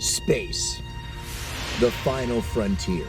Space. The final frontier.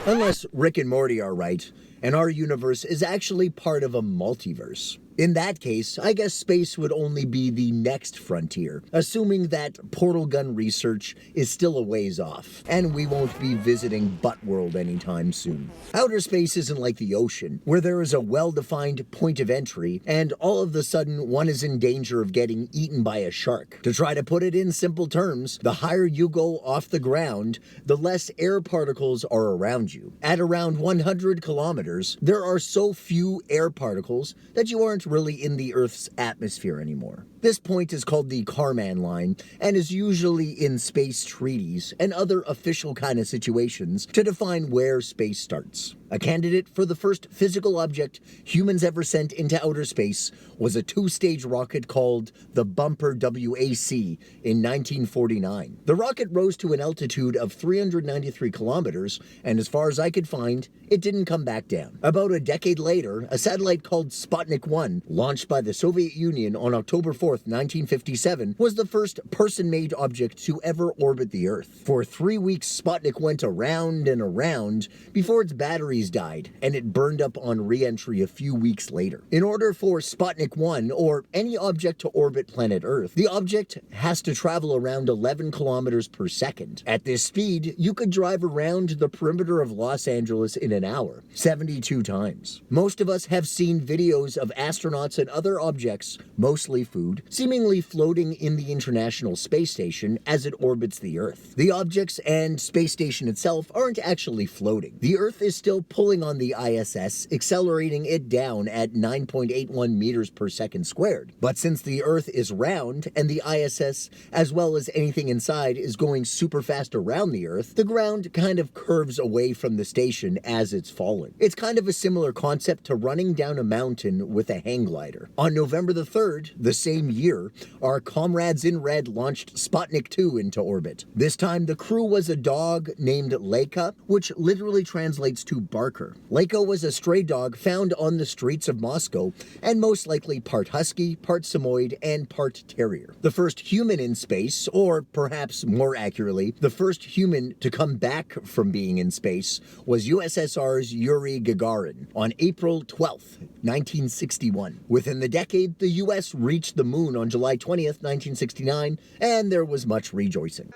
Unless Rick and Morty are right, and our universe is actually part of a multiverse. In that case, I guess space would only be the next frontier, assuming that portal gun research is still a ways off, and we won't be visiting Buttworld anytime soon. Outer space isn't like the ocean, where there is a well-defined point of entry, and all of a sudden one is in danger of getting eaten by a shark. To try to put it in simple terms, the higher you go off the ground, the less air particles are around you. At around 100 kilometers, there are so few air particles that you aren't really in the Earth's atmosphere anymore. This point is called the Kármán line and is usually in space treaties and other official kind of situations to define where space starts. A candidate for the first physical object humans ever sent into outer space was a two-stage rocket called the Bumper WAC in 1949. The rocket rose to an altitude of 393 kilometers, and as far as I could find, it didn't come back down. About a decade later, a satellite called Sputnik 1, launched by the Soviet Union on October 4th, 1957, was the first person-made object to ever orbit the Earth. For 3 weeks, Sputnik went around and around before its batteries died, and it burned up on re-entry a few weeks later. In order for Sputnik 1, or any object to orbit planet Earth, the object has to travel around 11 kilometers per second. At this speed, you could drive around the perimeter of Los Angeles in an hour, 72 times. Most of us have seen videos of astronauts and other objects, mostly food, seemingly floating in the International Space Station as it orbits the Earth. The objects and space station itself aren't actually floating. The Earth is still pulling on the ISS, accelerating it down at 9.81 meters per second squared. But since the Earth is round and the ISS, as well as anything inside, is going super fast around the Earth, the ground kind of curves away from the station as it's falling. It's kind of a similar concept to running down a mountain with a hang glider. On November the 3rd, the same year, our comrades in red launched Sputnik 2 into orbit. This time, the crew was a dog named Laika, which literally translates to barker. Laika was a stray dog found on the streets of Moscow, and most likely part husky, part Samoyed, and part terrier. The first human in space, or perhaps more accurately, the first human to come back from being in space, was USSR's Yuri Gagarin on April 12th, 1961. Within the decade, the US reached the moon on July 20th, 1969, and there was much rejoicing.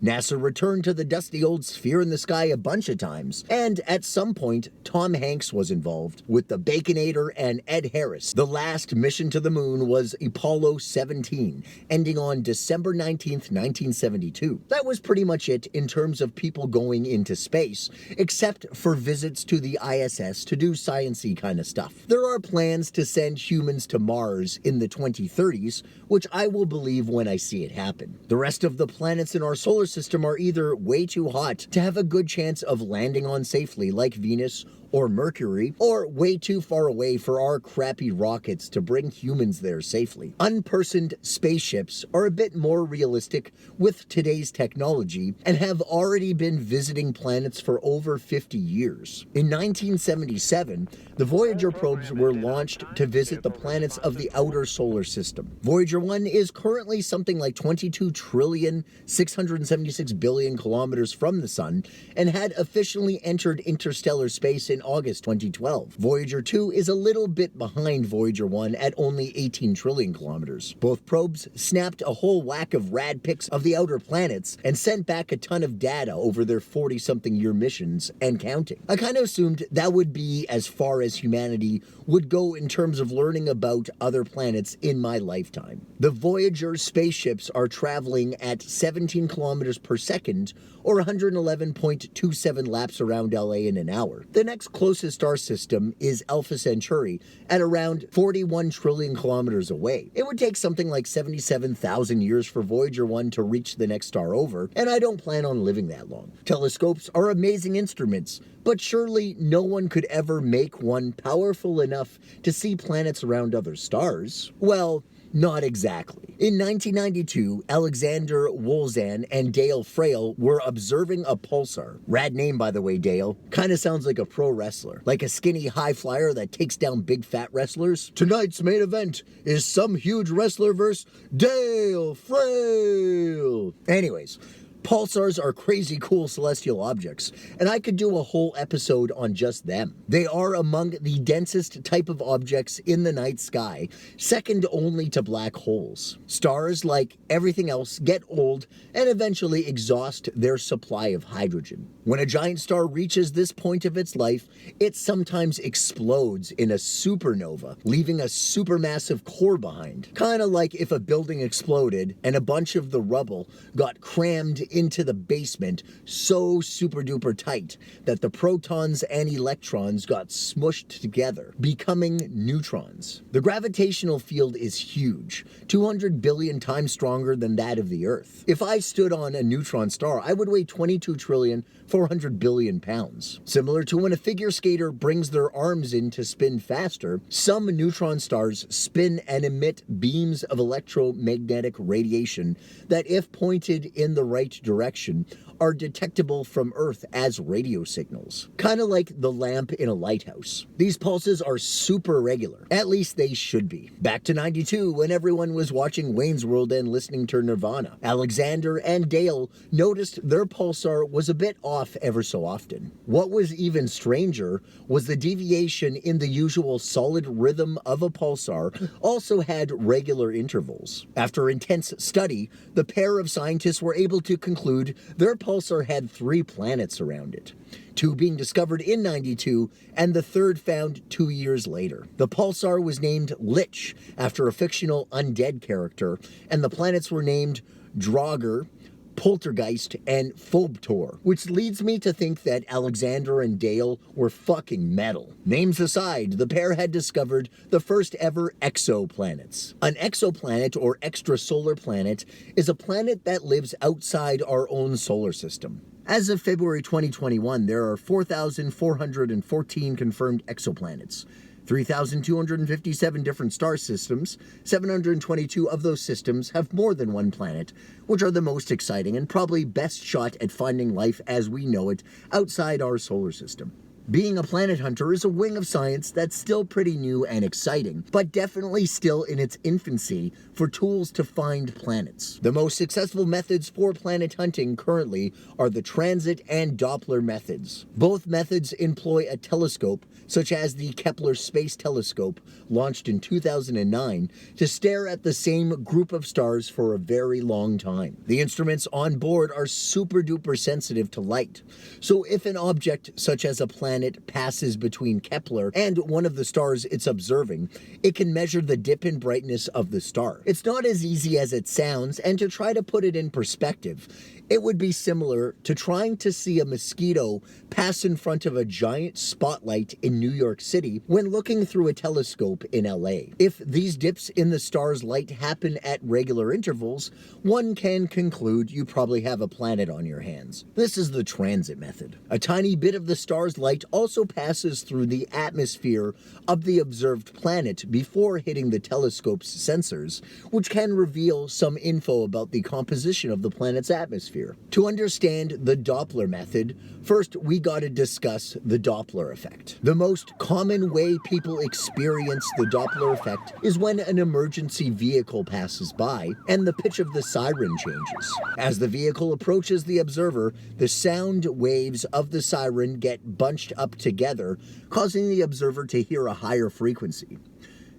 NASA returned to the dusty old sphere in the sky a bunch of times, and at some point, Tom Hanks was involved with the Baconator and Ed Harris. The last mission to the moon was Apollo 17, ending on December 19th, 1972. That was pretty much it in terms of people going into space, except for visits to the ISS to do science-y kind of stuff. There are plans to send humans to Mars in the 2030s, which I will believe when I see it happen. The rest of the planets in our solar system are either way too hot to have a good chance of landing on safely, like Venus or Mercury, or way too far away for our crappy rockets to bring humans there safely. Unpersoned spaceships are a bit more realistic with today's technology and have already been visiting planets for over 50 years. In 1977, the Voyager probes were launched to visit the planets of the outer solar system. Voyager 1 is currently something like 22,676,000,000,000 kilometers from the Sun and had officially entered interstellar space in August 2012. Voyager 2 is a little bit behind Voyager 1 at only 18 trillion kilometers. Both probes snapped a whole whack of rad pics of the outer planets and sent back a ton of data over their 40-something year missions and counting. I kind of assumed that would be as far as humanity would go in terms of learning about other planets in my lifetime. The Voyager spaceships are traveling at 17 kilometers per second, or 111.27 laps around LA in an hour. The next closest star system is Alpha Centauri at around 41 trillion kilometers away. It would take something like 77,000 years for Voyager 1 to reach the next star over, and I don't plan on living that long. Telescopes are amazing instruments, but surely no one could ever make one powerful enough to see planets around other stars. Well, Not exactly. In 1992, Alexander Wolzan and Dale Frail were observing a pulsar. Rad name, by the way, Dale. Kinda sounds like a pro wrestler. Like a skinny high flyer that takes down big fat wrestlers. Tonight's main event is some huge wrestler versus Dale Frail. Anyways, pulsars are crazy cool celestial objects, and I could do a whole episode on just them. They are among the densest type of objects in the night sky, second only to black holes. Stars, like everything else, get old and eventually exhaust their supply of hydrogen. When a giant star reaches this point of its life, it sometimes explodes in a supernova, leaving a supermassive core behind. Kinda like if a building exploded and a bunch of the rubble got crammed into the basement so super duper tight that the protons and electrons got smushed together, becoming neutrons. The gravitational field is huge, 200 billion times stronger than that of the Earth. If I stood on a neutron star, I would weigh 22,400 billion pounds. Similar to when a figure skater brings their arms in to spin faster, some neutron stars spin and emit beams of electromagnetic radiation that, if pointed in the right direction, are detectable from Earth as radio signals. Kinda like the lamp in a lighthouse. These pulses are super regular. At least they should be. Back to 92, when everyone was watching Wayne's World and listening to Nirvana. Alexander and Dale noticed their pulsar was a bit off ever so often. What was even stranger was the deviation in the usual solid rhythm of a pulsar also had regular intervals. After intense study, the pair of scientists were able to conclude their pulsar had 3 planets around it, 2 being discovered in 92 and the third found 2 years later. The pulsar was named Lich after a fictional undead character, and the planets were named Draugr, Poltergeist, and Phobtor, which leads me to think that Alexander and Dale were fucking metal. Names aside, the pair had discovered the first ever exoplanets. An exoplanet, or extrasolar planet, is a planet that lives outside our own solar system. As of February 2021, there are 4,414 confirmed exoplanets. 3,257 different star systems. 722 of those systems have more than one planet, which are the most exciting and probably best shot at finding life as we know it outside our solar system. Being a planet hunter is a wing of science that's still pretty new and exciting, but definitely still in its infancy for tools to find planets. The most successful methods for planet hunting currently are the transit and Doppler methods. Both methods employ a telescope, such as the Kepler Space Telescope, launched in 2009, to stare at the same group of stars for a very long time. The instruments on board are super duper sensitive to light, so if an object such as a planet passes between Kepler and one of the stars it's observing, it can measure the dip in brightness of the star. It's not as easy as it sounds, and to try to put it in perspective, it would be similar to trying to see a mosquito pass in front of a giant spotlight in New York City when looking through a telescope in LA. If these dips in the star's light happen at regular intervals, one can conclude you probably have a planet on your hands. This is the transit method. A tiny bit of the star's light also passes through the atmosphere of the observed planet before hitting the telescope's sensors, which can reveal some info about the composition of the planet's atmosphere. To understand the Doppler method, first we gotta discuss the Doppler effect. The most common way people experience the Doppler effect is when an emergency vehicle passes by and the pitch of the siren changes. As the vehicle approaches the observer, the sound waves of the siren get bunched up together, causing the observer to hear a higher frequency.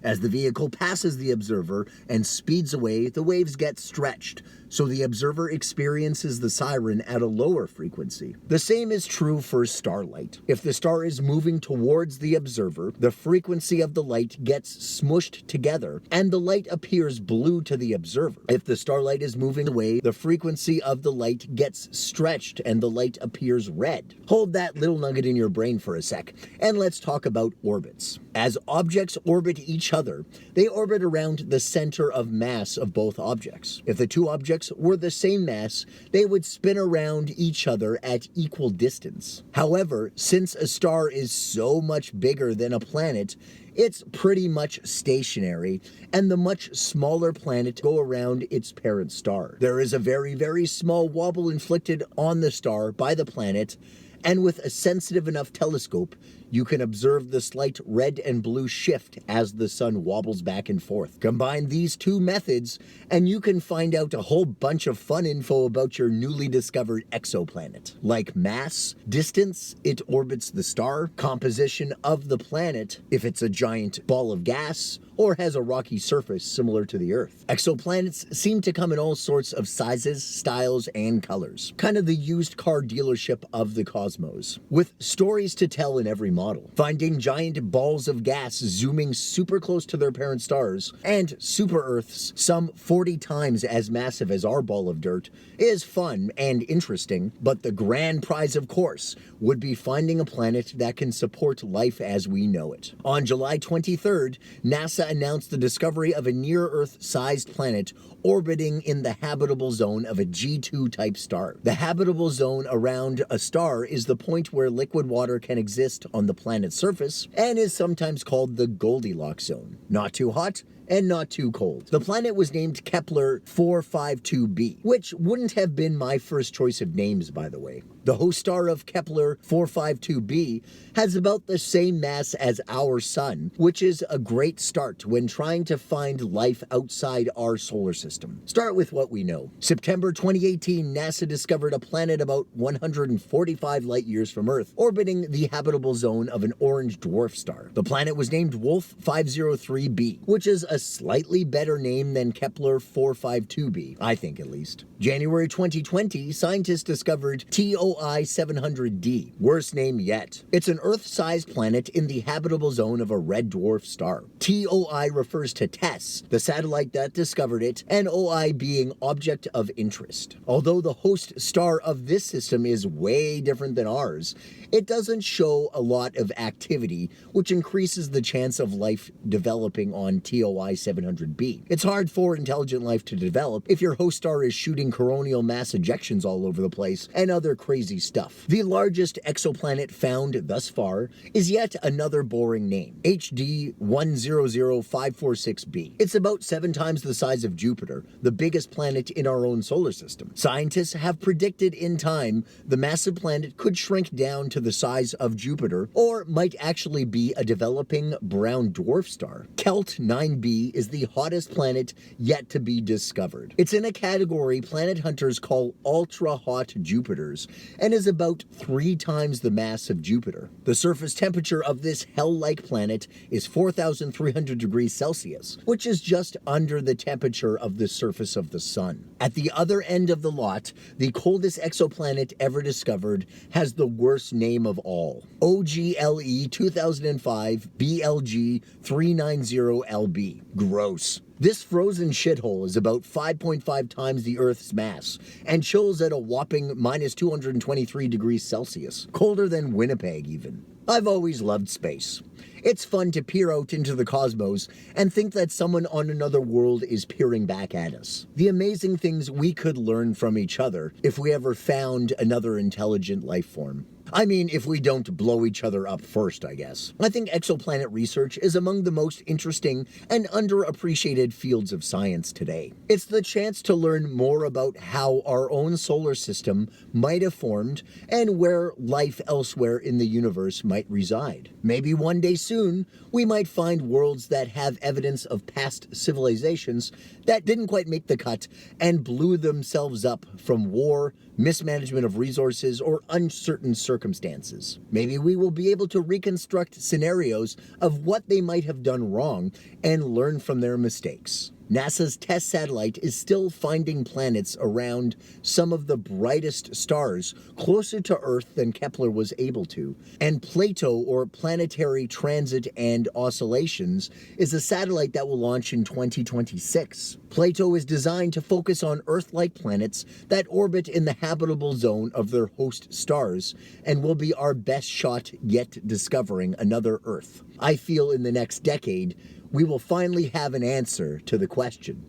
As the vehicle passes the observer and speeds away, the waves get stretched, so the observer experiences the siren at a lower frequency. The same is true for starlight. If the star is moving towards the observer, the frequency of the light gets smushed together, and the light appears blue to the observer. If the starlight is moving away, the frequency of the light gets stretched, and the light appears red. Hold that little nugget in your brain for a sec, and let's talk about orbits. As objects orbit each other, they orbit around the center of mass of both objects. If the two objects were the same mass, they would spin around each other at equal distance. However, since a star is so much bigger than a planet, it's pretty much stationary, and the much smaller planet go around its parent star. There is a very, very small wobble inflicted on the star by the planet, and with a sensitive enough telescope, you can observe the slight red and blue shift as the sun wobbles back and forth. Combine these two methods, and you can find out a whole bunch of fun info about your newly discovered exoplanet, like mass, distance it orbits the star, composition of the planet, if it's a giant ball of gas, or has a rocky surface similar to the Earth. Exoplanets seem to come in all sorts of sizes, styles, and colors. Kind of the used car dealership of the cosmos, with stories to tell in every model. Finding giant balls of gas zooming super close to their parent stars, and super Earths some 40 times as massive as our ball of dirt, is fun and interesting, but the grand prize, of course, would be finding a planet that can support life as we know it. On July 23rd, NASA announced the discovery of a near-Earth-sized planet orbiting in the habitable zone of a G2-type star. The habitable zone around a star is the point where liquid water can exist on the planet's surface and is sometimes called the Goldilocks zone. Not too hot and not too cold. The planet was named Kepler 452b, which wouldn't have been my first choice of names, by the way. The host star of Kepler 452b has about the same mass as our sun, which is a great start when trying to find life outside our solar system. Start with what we know. September 2018, NASA discovered a planet about 145 light years from Earth, orbiting the habitable zone of an orange dwarf star. The planet was named Wolf 503b, which is a slightly better name than Kepler 452b, I think at least. January 2020, scientists discovered TOI 700d, worst name yet. It's an Earth-sized planet in the habitable zone of a red dwarf star. TOI refers to TESS, the satellite that discovered it, and OI being object of interest. Although the host star of this system is way different than ours, it doesn't show a lot of activity, which increases the chance of life developing on TOI 700b. It's hard for intelligent life to develop if your host star is shooting coronal mass ejections all over the place and other crazy stuff. The largest exoplanet found thus far is yet another boring name, HD 100546b. It's about 7 times the size of Jupiter, the biggest planet in our own solar system. Scientists have predicted in time the massive planet could shrink down to the size of Jupiter, or might actually be a developing brown dwarf star. Kelt 9b is the hottest planet yet to be discovered. It's in a category planet hunters call ultra-hot Jupiters, and is about 3 times the mass of Jupiter. The surface temperature of this hell-like planet is 4,300 degrees Celsius, which is just under the temperature of the surface of the sun. At the other end of the lot, the coldest exoplanet ever discovered has the worst name of all, OGLE 2005 BLG 390LB. Gross. This frozen shithole is about 5.5 times the Earth's mass, and chills at a whopping minus 223 degrees Celsius, colder than Winnipeg even. I've always loved space. It's fun to peer out into the cosmos and think that someone on another world is peering back at us. The amazing things we could learn from each other if we ever found another intelligent life form. I mean, if we don't blow each other up first, I guess. I think exoplanet research is among the most interesting and underappreciated fields of science today. It's the chance to learn more about how our own solar system might have formed and where life elsewhere in the universe might reside. Maybe one day soon, we might find worlds that have evidence of past civilizations that didn't quite make the cut and blew themselves up from war, mismanagement of resources, or uncertain circumstances. Maybe we will be able to reconstruct scenarios of what they might have done wrong and learn from their mistakes. NASA's TESS satellite is still finding planets around some of the brightest stars closer to Earth than Kepler was able to. And PLATO, or Planetary Transit and Oscillations, is a satellite that will launch in 2026. PLATO is designed to focus on Earth-like planets that orbit in the habitable zone of their host stars, and will be our best shot yet discovering another Earth. I feel in the next decade, we will finally have an answer to the question,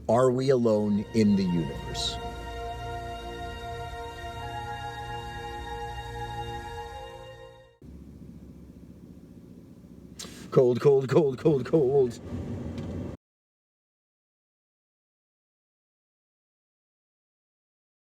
are we alone in the universe? Cold, cold, cold, cold, cold.